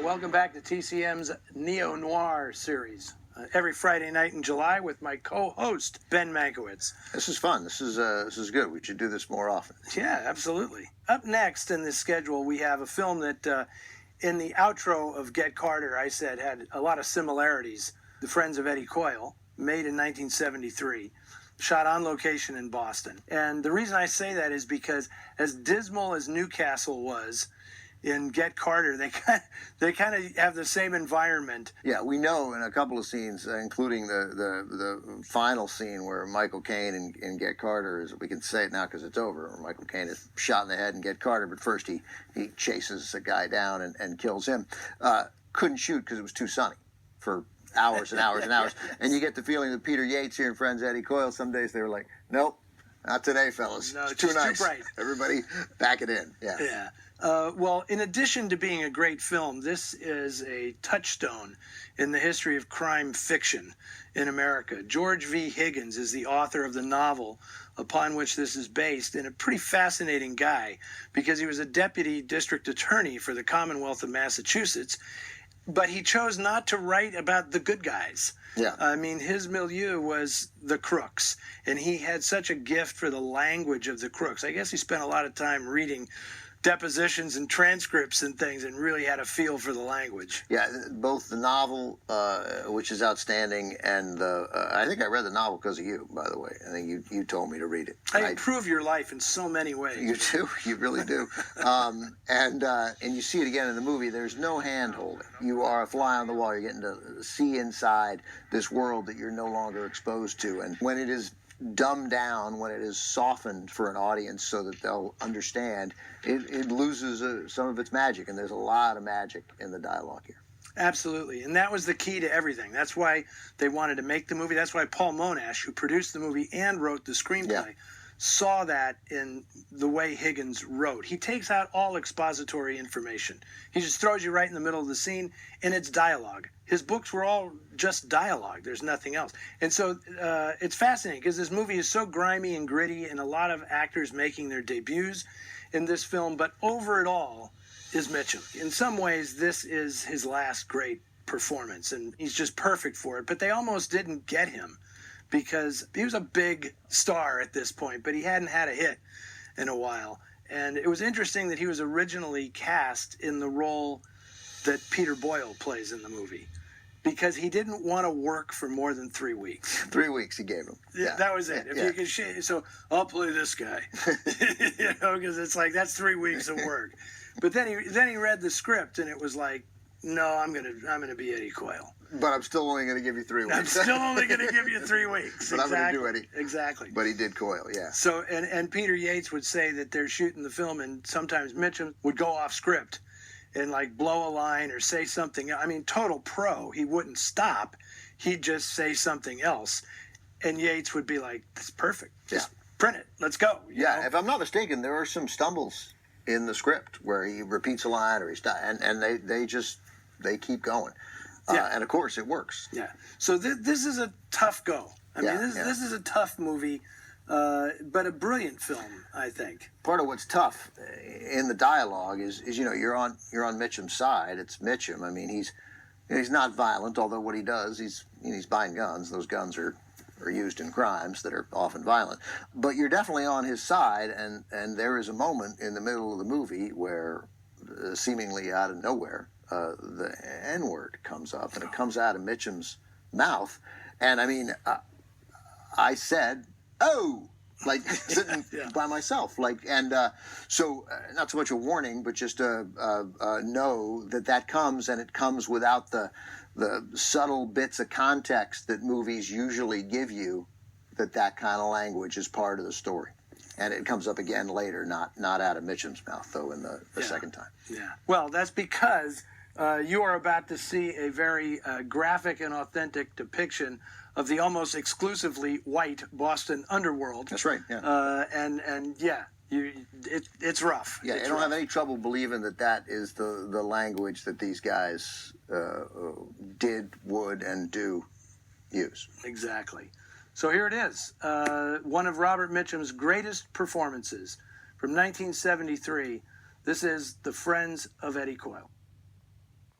welcome back to TCM's Neo-Noir series. Every Friday night in July with my co-host, Ben Mankiewicz. This is fun. This is good. We should do this more often. Yeah, absolutely. Up next in this schedule, we have a film that in the outro of Get Carter, I said had a lot of similarities. The Friends of Eddie Coyle, made in 1973. Shot on location in Boston. And the reason I say that is because as dismal as Newcastle was in Get Carter, they kind of have the same environment. Yeah, we know in a couple of scenes, including the final scene where Michael Caine in Get Carter is, we can say it now because it's over, where Michael Caine is shot in the head in Get Carter, but first he chases a guy down and kills him. Couldn't shoot because it was too sunny for hours and hours and hours. And you get the feeling that Peter Yates here in Friends Eddie Coyle, some days they were like, nope, not today, fellas. No, it's too nice. Too bright. Everybody back it in. Yeah. Yeah. Well, in addition to being a great film, this is a touchstone in the history of crime fiction in America. George V. Higgins is the author of the novel upon which this is based, and a pretty fascinating guy because he was a deputy district attorney for the Commonwealth of Massachusetts, but he chose not to write about the good guys. Yeah. I mean, his milieu was the crooks, and he had such a gift for the language of the crooks. I guess he spent a lot of time reading depositions and transcripts and things and really had a feel for the language. Yeah, both the novel, which is outstanding, and I think I read the novel because of you, by the way. I think you told me to read it. I improve your life in so many ways. You do. You really do. And you see it again in the movie. There's no hand-holding. You are a fly on the wall. You're getting to see inside this world that you're no longer exposed to. And when it is dumbed down, when it is softened for an audience so that they'll understand, it loses some of its magic, and there's a lot of magic in the dialogue here. Absolutely, and that was the key to everything. That's why they wanted to make the movie. That's why Paul Monash, who produced the movie and wrote the screenplay, saw that in the way Higgins wrote. He takes out all expository information. He just throws you right in the middle of the scene, and it's dialogue. His books were all just dialogue. There's nothing else. And so it's fascinating because this movie is so grimy and gritty, and a lot of actors making their debuts in this film, but over it all is Mitchum. In some ways, this is his last great performance, and he's just perfect for it. But they almost didn't get him because he was a big star at this point, but he hadn't had a hit in a while. And it was interesting that he was originally cast in the role that Peter Boyle plays in the movie because he didn't want to work for more than 3 weeks. 3 weeks he gave him. Yeah, that was it. If you could, so I'll play this guy, because it's like that's 3 weeks of work. But then he read the script and it was like, no, I'm gonna be Eddie Coyle. But I'm still only going to give you 3 weeks. I'm still only going to give you 3 weeks. But exactly. I'm going to do Eddie. Exactly. But he did Coyle, yeah. So and Peter Yates would say that they're shooting the film, and sometimes Mitchum would go off script and like blow a line or say something. I mean, total pro. He wouldn't stop. He'd just say something else. And Yates would be like, that's perfect. Just print it. Let's go. You know? If I'm not mistaken, there are some stumbles in the script where he repeats a line or and they keep going. And of course it works. Yeah. So this is a tough go. I mean, this is a tough movie, but a brilliant film, I think. Part of what's tough in the dialogue is you're on Mitchum's side. It's Mitchum. I mean, he's not violent, although what he does, he's buying guns. Those guns are used in crimes that are often violent. But you're definitely on his side, and there is a moment in the middle of the movie where, seemingly out of nowhere, the N-word comes up, and it comes out of Mitchum's mouth. And I mean, I said, oh, like sitting by myself. So not so much a warning, but just know that comes, and it comes without the subtle bits of context that movies usually give you, that kind of language is part of the story. And it comes up again later, not out of Mitchum's mouth, though, in the second time. Yeah. Well, that's because you are about to see a very graphic and authentic depiction of the almost exclusively white Boston underworld. That's right. Yeah. It's rough. Yeah, I don't have any trouble believing that is the language that these guys did, would, and do use. Exactly. So here it is, one of Robert Mitchum's greatest performances from 1973. This is The Friends of Eddie Coyle.